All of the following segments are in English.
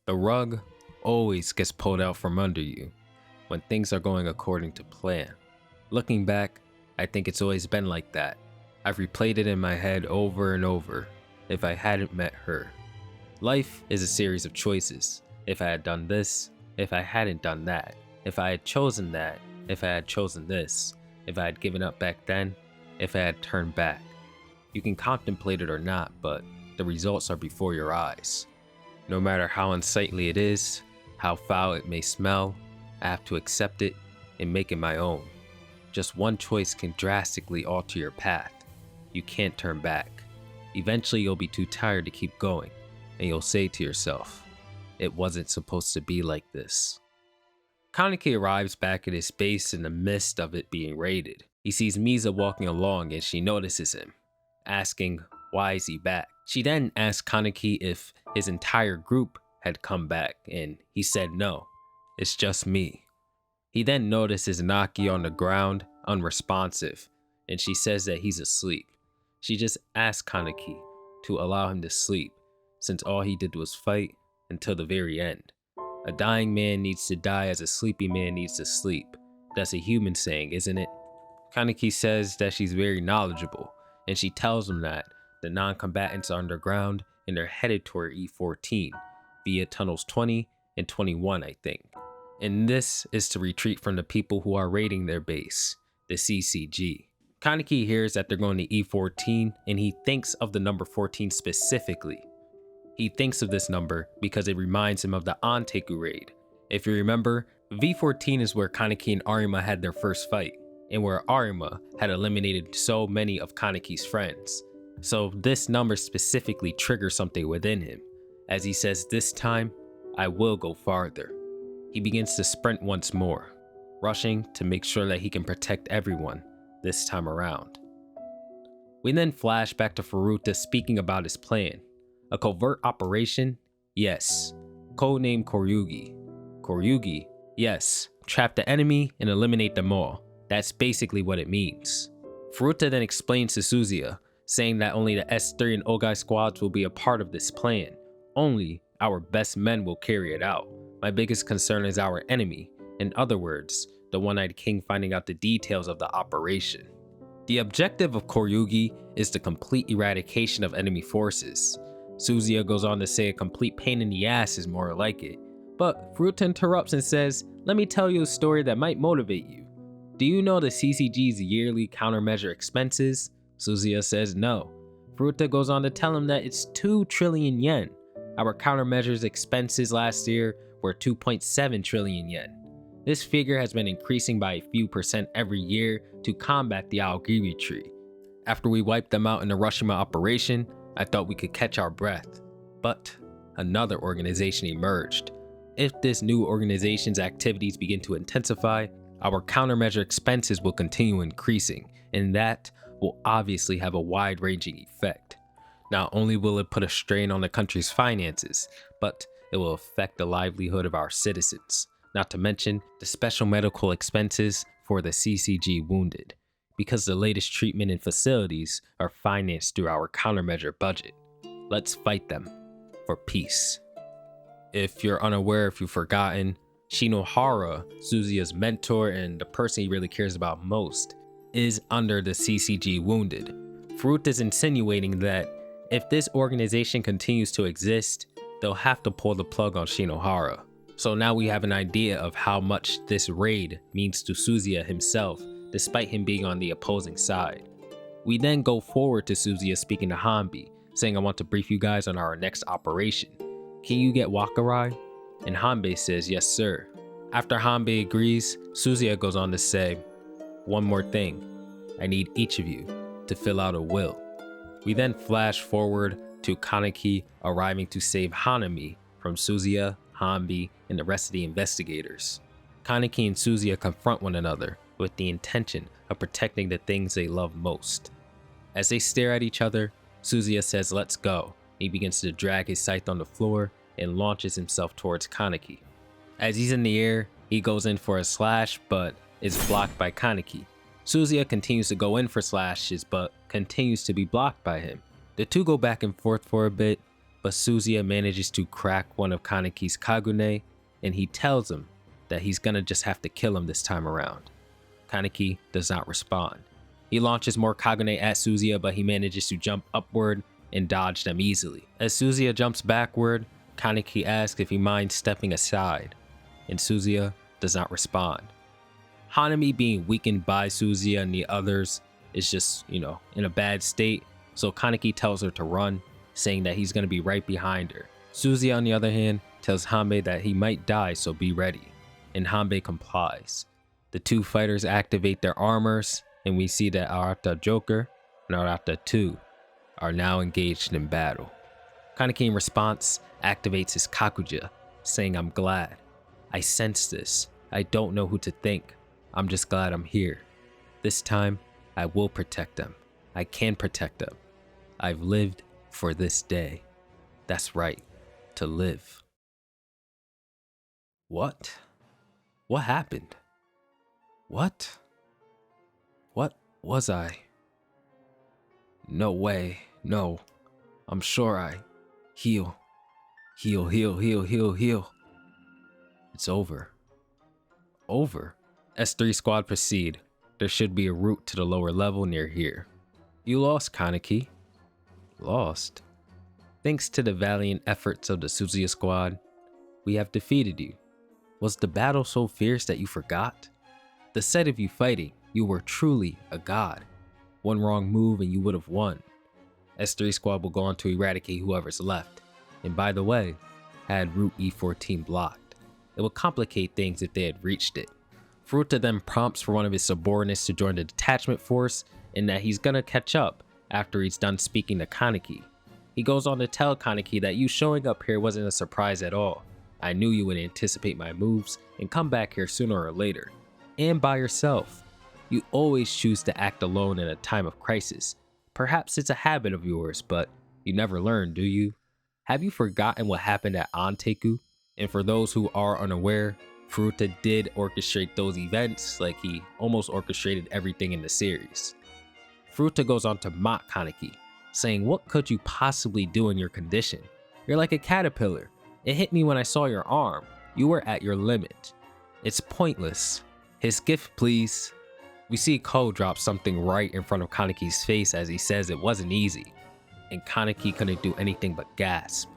The rug always gets pulled out from under you when things are going according to plan. Looking back, I think it's always been like that. I've replayed it in my head over and over. If I hadn't met her. Life is a series of choices. If I had done this, if I hadn't done that, if I had chosen that, if I had chosen this, if I had given up back then, if I had turned back. You can contemplate it or not, but the results are before your eyes. No matter how unsightly it is, how foul it may smell, I have to accept it and make it my own. Just one choice can drastically alter your path. You can't turn back. Eventually you'll be too tired to keep going, and you'll say to yourself, it wasn't supposed to be like this. Kaneki arrives back at his base in the midst of it being raided. He sees Misa walking along and she notices him, asking why is he back. She then asks Kaneki if his entire group had come back, and he said no, it's just me. He then notices Naki on the ground, unresponsive, and she says that he's asleep. She just asks Kaneki to allow him to sleep, since all he did was fight until the very end. A dying man needs to die as a sleepy man needs to sleep. That's a human saying, isn't it? Kaneki says that she's very knowledgeable, and she tells him that the non-combatants are underground and they're headed toward E14 via tunnels 20 and 21, I think. And this is to retreat from the people who are raiding their base, the CCG. Kaneki hears that they're going to E14 and he thinks of the number 14 specifically. He thinks of this number because it reminds him of the Anteku raid. If you remember, V14 is where Kaneki and Arima had their first fight, and where Arima had eliminated so many of Kaneki's friends. So this number specifically triggers something within him, as he says this time, I will go farther. He begins to sprint once more, rushing to make sure that he can protect everyone this time around. We then flash back to Furuta speaking about his plan. A covert operation? Yes. Codename Koryugi. Koryugi? Yes. Trap the enemy and eliminate them all. That's basically what it means. Furuta then explains to Suzuya, saying that only the S3 and Ogai squads will be a part of this plan. Only our best men will carry it out. My biggest concern is our enemy. In other words, the One-Eyed King finding out the details of the operation. The objective of Koryugi is the complete eradication of enemy forces. Suzuya goes on to say a complete pain in the ass is more like it, but Furuta interrupts and says, let me tell you a story that might motivate you. Do you know the CCG's yearly countermeasure expenses? Suzuya says no. Furuta goes on to tell him that it's 2 trillion yen. Our countermeasures expenses last year were 2.7 trillion yen. This figure has been increasing by a few percent every year to combat the Aogiri tree. After we wiped them out in the Hiroshima operation, I thought we could catch our breath. But another organization emerged. If this new organization's activities begin to intensify, our countermeasure expenses will continue increasing, and that will obviously have a wide-ranging effect. Not only will it put a strain on the country's finances, but it will affect the livelihood of our citizens. Not to mention the special medical expenses for the CCG wounded, because the latest treatment and facilities are financed through our countermeasure budget. Let's fight them for peace. If you're unaware, if you've forgotten, Shinohara, Suzuya's mentor and the person he really cares about most, is under the CCG wounded. Furuta is insinuating that if this organization continues to exist, they'll have to pull the plug on Shinohara. So now we have an idea of how much this raid means to Suzuya himself, despite him being on the opposing side. We then go forward to Suzuya speaking to Hanbi, saying I want to brief you guys on our next operation. Can you get Wakarai? And Hanbi says yes sir. After Hanbi agrees, Suzuya goes on to say, one more thing, I need each of you to fill out a will. We then flash forward to Kaneki arriving to save Hanami from Suzuya, Hanbi, and the rest of the investigators. Kaneki and Suzuya confront one another with the intention of protecting the things they love most. As they stare at each other, Suzuya says let's go. He begins to drag his scythe on the floor and launches himself towards Kaneki. As he's in the air, he goes in for a slash but is blocked by Kaneki. Suzuya continues to go in for slashes but continues to be blocked by him. The two go back and forth for a bit, but Suzuya manages to crack one of Kaneki's Kagune, and he tells him that he's gonna just have to kill him this time around. Kaneki does not respond. He launches more Kagune at Suzuya, but he manages to jump upward and dodge them easily. As Suzuya jumps backward, Kaneki asks if he minds stepping aside, and Suzuya does not respond. Hanami, being weakened by Suzuya and the others, is just, in a bad state, so Kaneki tells her to run, saying that he's going to be right behind her. Suzuya, on the other hand, tells Hanbei that he might die, so be ready, and Hanbei complies. The two fighters activate their armors, and we see that Arata Joker and Arata 2 are now engaged in battle. Kaneki, in response, activates his Kakuja, saying, "I'm glad. I sense this. I don't know who to thank. I'm just glad I'm here. This time, I will protect them. I can protect them. I've lived for this day. That's right, to live." What? What happened? What was I? No way, no. I'm sure I heal. It's over. Over. S3 squad proceed. There should be a route to the lower level near here. You lost, Kaneki. Lost? Thanks to the valiant efforts of the Suzuya squad, we have defeated you. Was the battle so fierce that you forgot? The sight of you fighting, you were truly a god. One wrong move and you would have won. S3 squad will go on to eradicate whoever's left. And by the way, had Route E14 blocked. It would complicate things if they had reached it. Furuta then prompts for one of his subordinates to join the detachment force, and that he's gonna catch up after he's done speaking to Kaneki. He goes on to tell Kaneki that you showing up here wasn't a surprise at all. I knew you would anticipate my moves and come back here sooner or later. And by yourself. You always choose to act alone in a time of crisis. Perhaps it's a habit of yours, but you never learn, do you? Have you forgotten what happened at Anteku? And for those who are unaware, Furuta did orchestrate those events like he almost orchestrated everything in the series. Furuta goes on to mock Kaneki, saying, "What could you possibly do in your condition? You're like a caterpillar. It hit me when I saw your arm. You were at your limit. It's pointless. His gift, please." We see Ko drop something right in front of Kaneki's face as he says it wasn't easy, and Kaneki couldn't do anything but gasp.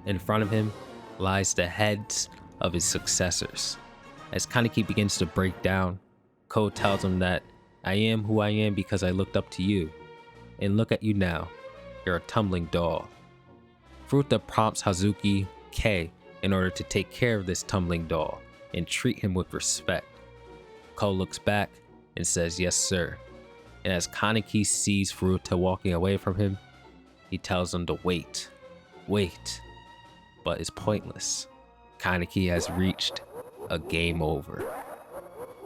In front of him lies the heads of his successors. As Kaneki begins to break down, Ko tells him that I am who I am because I looked up to you, and look at you now, you're a tumbling doll. Furuta prompts Hazuki K in order to take care of this tumbling doll and treat him with respect. Ko looks back and says, "Yes, sir." And as Kaneki sees Furuta walking away from him, he tells him to wait. But it's pointless. Kaneki has reached a game over.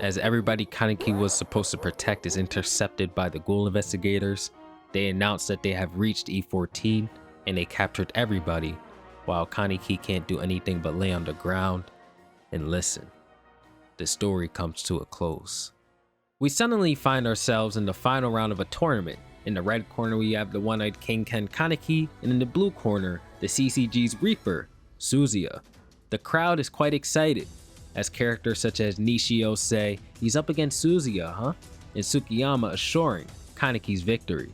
As everybody Kaneki was supposed to protect is intercepted by the Ghoul investigators, they announce that they have reached E14 and they captured everybody, while Kaneki can't do anything but lay on the ground and listen. The story comes to a close. We suddenly find ourselves in the final round of a tournament. In the red corner we have the one-eyed King Ken Kaneki, and in the blue corner, the CCG's Reaper, Suzuya. The crowd is quite excited, as characters such as Nishio say, "He's up against Suzuya, huh?" and Tsukiyama assuring Kaneki's victory.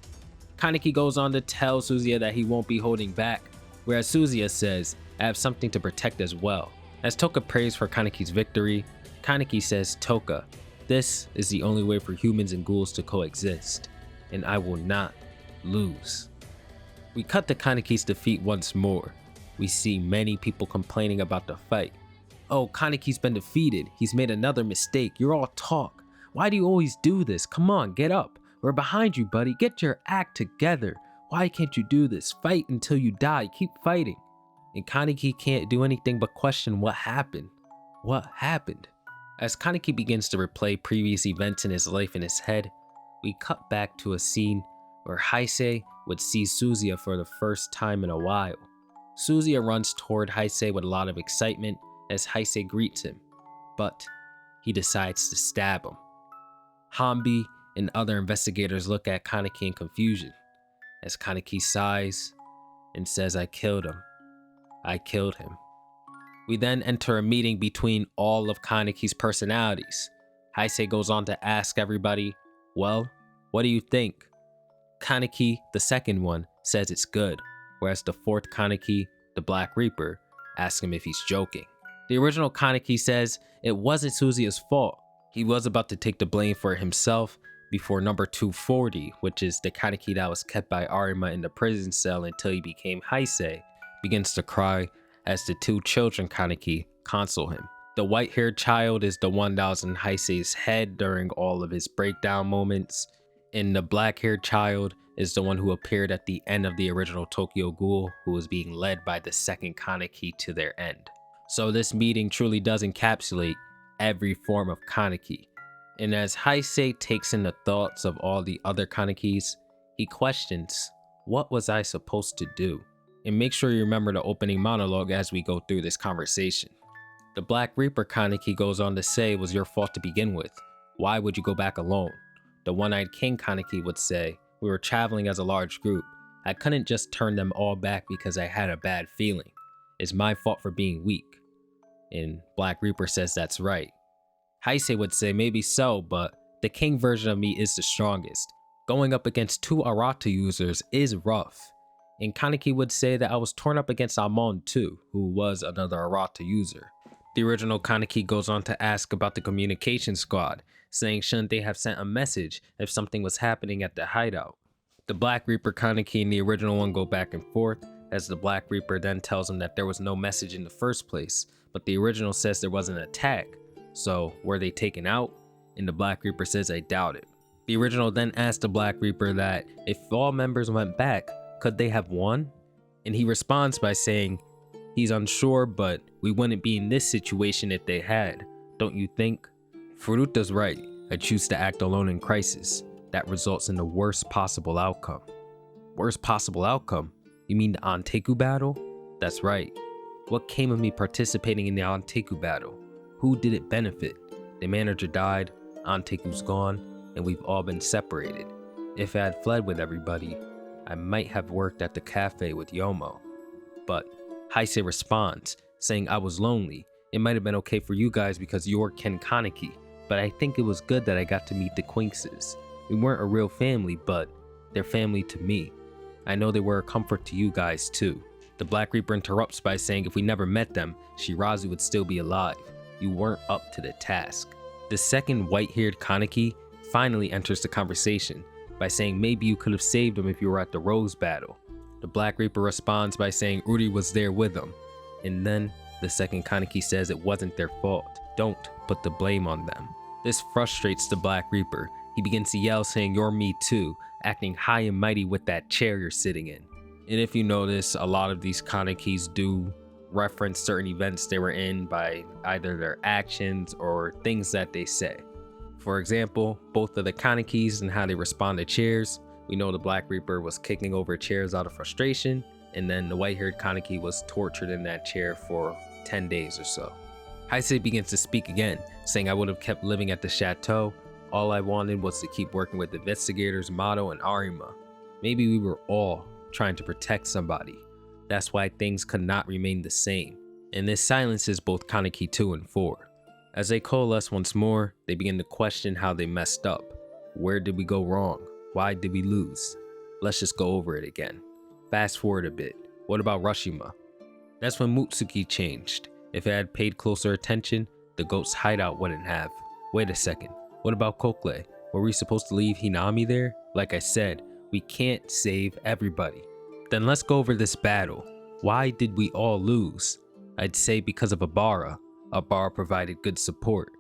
Kaneki goes on to tell Suzuya that he won't be holding back, whereas Suzuya says, "I have something to protect as well." As Toka prays for Kaneki's victory, Kaneki says, "Toka, this is the only way for humans and ghouls to coexist, and I will not lose." We cut to Kaneki's defeat once more. We see many people complaining about the fight. "Oh, Kaneki's been defeated. He's made another mistake. You're all talk. Why do you always do this? Come on, get up. We're behind you, buddy. Get your act together. Why can't you do this? Fight until you die. Keep fighting." And Kaneki can't do anything but question what happened. What happened? As Kaneki begins to replay previous events in his life in his head, we cut back to a scene where Heisei would see Suzuya for the first time in a while. Suzuya runs toward Heisei with a lot of excitement as Heisei greets him, but he decides to stab him. Hanbi and other investigators look at Kaneki in confusion, as Kaneki sighs and says, "I killed him. I killed him. We then enter a meeting between all of Kaneki's personalities. Heisei goes on to ask everybody, well, what do you think? Kaneki, the second one, says it's good, whereas the fourth Kaneki, the Black Reaper, asks him if he's joking. The original Kaneki says it wasn't Suzuya's fault. He was about to take the blame for it himself before number 240, which is the Kaneki that was kept by Arima in the prison cell until he became Heisei, begins to cry as the two children Kaneki console him. The white-haired child is the one that was in Heisei's head during all of his breakdown moments, and the black-haired child is the one who appeared at the end of the original Tokyo Ghoul, who was being led by the second Kaneki to their end. So this meeting truly does encapsulate every form of Kaneki. And as Heisei takes in the thoughts of all the other Kanekis, he questions, what was I supposed to do? And make sure you remember the opening monologue as we go through this conversation. The Black Reaper Kaneki goes on to say it was your fault to begin with. Why would you go back alone? The One-Eyed King Kaneki would say, we were traveling as a large group. I couldn't just turn them all back because I had a bad feeling. It's my fault for being weak. And Black Reaper says that's right. Heisei would say maybe so, but the king version of me is the strongest. Going up against two Arata users is rough. And Kaneki would say that I was torn up against Amon too, who was another Arata user. The original Kaneki goes on to ask about the communication squad, saying shouldn't they have sent a message if something was happening at the hideout. The Black Reaper Kaneki and the original one go back and forth, as the Black Reaper then tells him that there was no message in the first place, but the original says there was an attack. So were they taken out? And the Black Reaper says I doubt it. The original then asked the Black Reaper that if all members went back, could they have won? And he responds by saying he's unsure, but we wouldn't be in this situation if they had, don't you think? Furuta's right. I choose to act alone in crisis. That results in the worst possible outcome. Worst possible outcome? You mean the Anteku battle? That's right. What came of me participating in the Anteku battle? Who did it benefit? The manager died, Anteku's gone, and we've all been separated. If I had fled with everybody, I might have worked at the cafe with Yomo. But Heisei responds, saying I was lonely. It might have been okay for you guys because you're Ken Kaneki, but I think it was good that I got to meet the Quinkses. We weren't a real family, but they're family to me. I know they were a comfort to you guys too. The Black Reaper interrupts by saying if we never met them, Shirazu would still be alive. You weren't up to the task. The second white-haired Kaneki finally enters the conversation by saying maybe you could have saved him if you were at the Rose battle. The Black Reaper responds by saying Uri was there with him. And then the second Kaneki says it wasn't their fault. Don't put the blame on them. This frustrates the Black Reaper. He begins to yell saying you're me too, acting high and mighty with that chair you're sitting in. And if you notice, a lot of these Kanekis do reference certain events they were in by either their actions or things that they say. For example, both of the Kanekis and how they respond to chairs. We know the Black Reaper was kicking over chairs out of frustration, and then the white-haired Kaneki was tortured in that chair for 10 days or so. Heisei begins to speak again, saying I would have kept living at the chateau. All I wanted was to keep working with investigators Mato and Arima. Maybe we were all trying to protect somebody. That's why things could not remain the same. And this silences both Kaneki 2 and 4. As they coalesce once more, they begin to question how they messed up. Where did we go wrong? Why did we lose? Let's just go over it again. Fast forward a bit. What about Rashima? That's when Mutsuki changed. If it had paid closer attention, the goat's hideout wouldn't have. Wait a second. What about Kokle? Were we supposed to leave Hinami there? Like I said, we can't save everybody. Then let's go over this battle. Why did we all lose? I'd say because of Abara. Abara provided good support.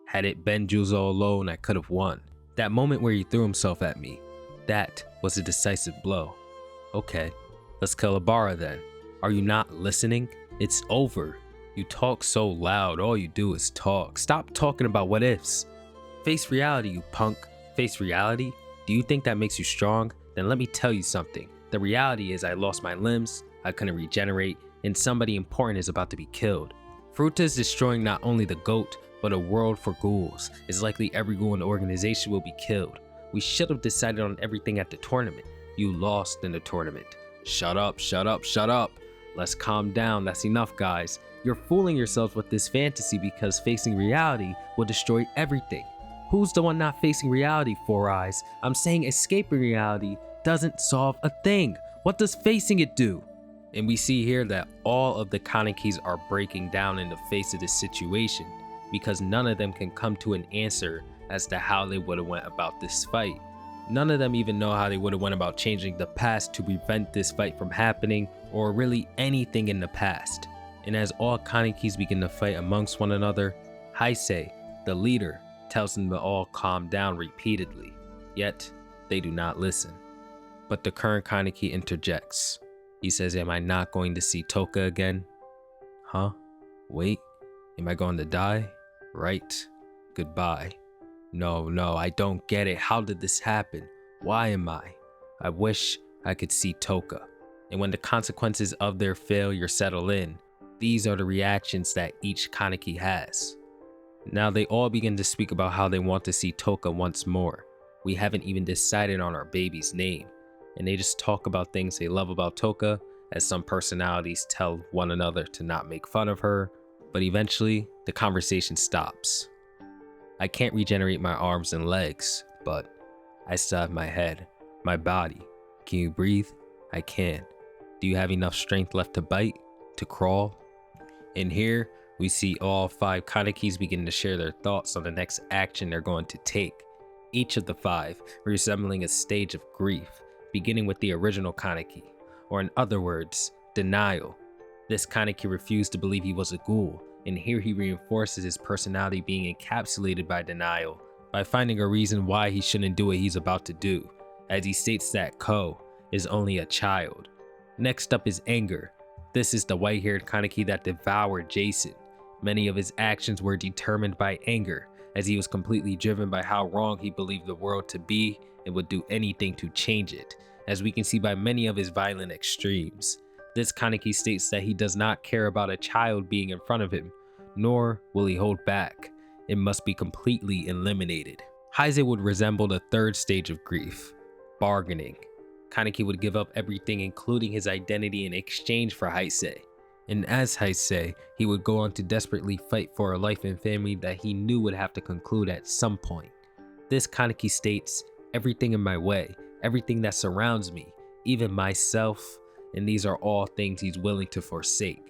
Had it been Juzo alone, I could have won. That moment where he threw himself at me, that was a decisive blow. Okay, let's kill Abara then. Are you not listening? It's over. You talk so loud, all you do is talk. Stop talking about what ifs. Face reality, you punk. Face reality? Do you think that makes you strong? Then let me tell you something. The reality is I lost my limbs, I couldn't regenerate, and somebody important is about to be killed. Furuta is destroying not only the goat, but a world for ghouls. It's likely every ghoul in the organization will be killed. We should have decided on everything at the tournament. You lost in the tournament. Shut up, shut up, shut up. Let's calm down, that's enough guys. You're fooling yourselves with this fantasy because facing reality will destroy everything. Who's the one not facing reality, Four Eyes? I'm saying escaping reality doesn't solve a thing. What does facing it do? And we see here that all of the Kanekis are breaking down in the face of this situation because none of them can come to an answer as to how they would have went about this fight. None of them even know how they would have went about changing the past to prevent this fight from happening, or really anything in the past. And as all Kanekis begin to fight amongst one another, Heisei, the leader, tells them to all calm down repeatedly, yet they do not listen. But the current Kaneki interjects. He says, am I not going to see Toka again? Huh? Wait, am I going to die? Right. Goodbye. No, I don't get it. How did this happen? Why am I? I wish I could see Toka. And when the consequences of their failure settle in, these are the reactions that each Kaneki has. Now they all begin to speak about how they want to see Toka once more. We haven't even decided on our baby's name. And they just talk about things they love about Toka, as some personalities tell one another to not make fun of her. But eventually, the conversation stops. I can't regenerate my arms and legs, but I still have my head, my body. Can you breathe? I can. Do you have enough strength left to bite, to crawl? And here, we see all 5 Kanekis begin to share their thoughts on the next action they're going to take. Each of the 5 resembling a stage of grief, beginning with the original Kaneki, or in other words, denial. This Kaneki refused to believe he was a ghoul, and here he reinforces his personality being encapsulated by denial by finding a reason why he shouldn't do what he's about to do, as he states that Ko is only a child. Next up is anger. This is the white-haired Kaneki that devoured Jason. Many of his actions were determined by anger, as he was completely driven by how wrong he believed the world to be and would do anything to change it, as we can see by many of his violent extremes. This Kaneki states that he does not care about a child being in front of him, nor will he hold back. It must be completely eliminated. Heisei would resemble the 3rd stage of grief, bargaining. Kaneki would give up everything including his identity in exchange for Heisei. And as Heisei, he would go on to desperately fight for a life and family that he knew would have to conclude at some point. This Kaneki states, everything in my way, everything that surrounds me, even myself, and these are all things he's willing to forsake.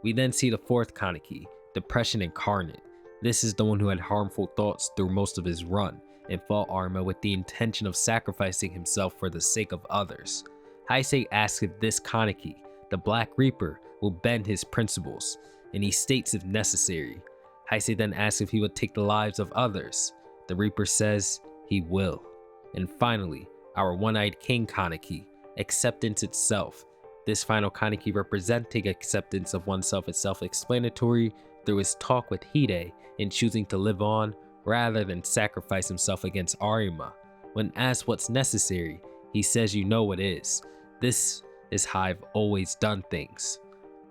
We then see the 4th Kaneki, Depression Incarnate. This is the one who had harmful thoughts through most of his run and fought Arima with the intention of sacrificing himself for the sake of others. Heisei asks if this Kaneki, the Black Reaper, will bend his principles, and he states if necessary. Heisei then asks if he would take the lives of others. The Reaper says he will. And finally, our One-Eyed King Kaneki, Acceptance itself. This final Kaneki representing acceptance of oneself is self-explanatory through his talk with Hide in choosing to live on rather than sacrifice himself against Arima. When asked what's necessary, he says you know what is. This is how I've always done things.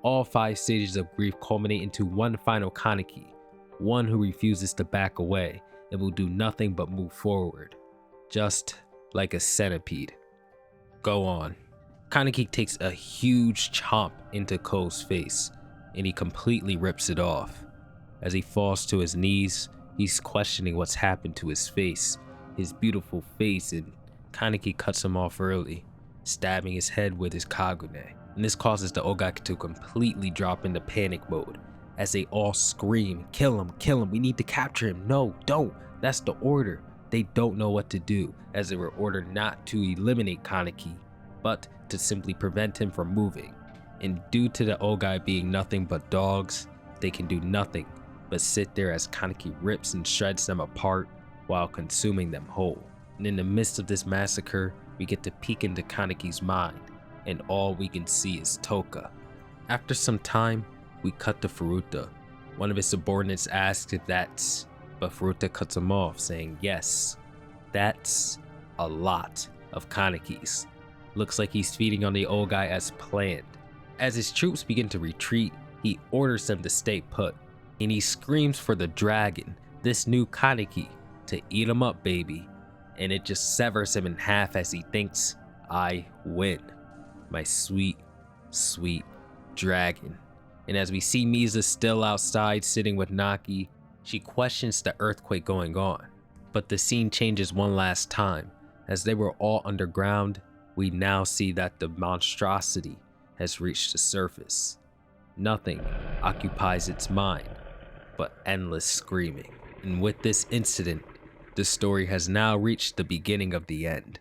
All 5 stages of grief culminate into one final Kaneki, one who refuses to back away and will do nothing but move forward, just like a centipede. Go on. Kaneki takes a huge chomp into Ko's face, and he completely rips it off. As he falls to his knees, he's questioning what's happened to his face, his beautiful face, and Kaneki cuts him off early, stabbing his head with his kagune. And this causes the Ogaki to completely drop into panic mode, as they all scream, kill him, we need to capture him, no, don't, that's the order. They don't know what to do, as they were ordered not to eliminate Kaneki, but to simply prevent him from moving. And due to the Ogai being nothing but dogs, they can do nothing but sit there as Kaneki rips and shreds them apart while consuming them whole. And in the midst of this massacre, we get to peek into Kaneki's mind, and all we can see is Toka. After some time, we cut to Furuta. One of his subordinates asks if that's, but Furuta cuts him off, saying yes, that's a lot of Kanekis. Looks like he's feeding on the old guy as planned. As his troops begin to retreat, he orders them to stay put, and he screams for the dragon, this new Kaneki, to eat him up, baby. And it just severs him in half as he thinks, I win. My sweet, sweet dragon. And as we see Misa still outside sitting with Naki, she questions the earthquake going on. But the scene changes one last time. As they were all underground, we now see that the monstrosity has reached the surface. Nothing occupies its mind but endless screaming. And with this incident, the story has now reached the beginning of the end.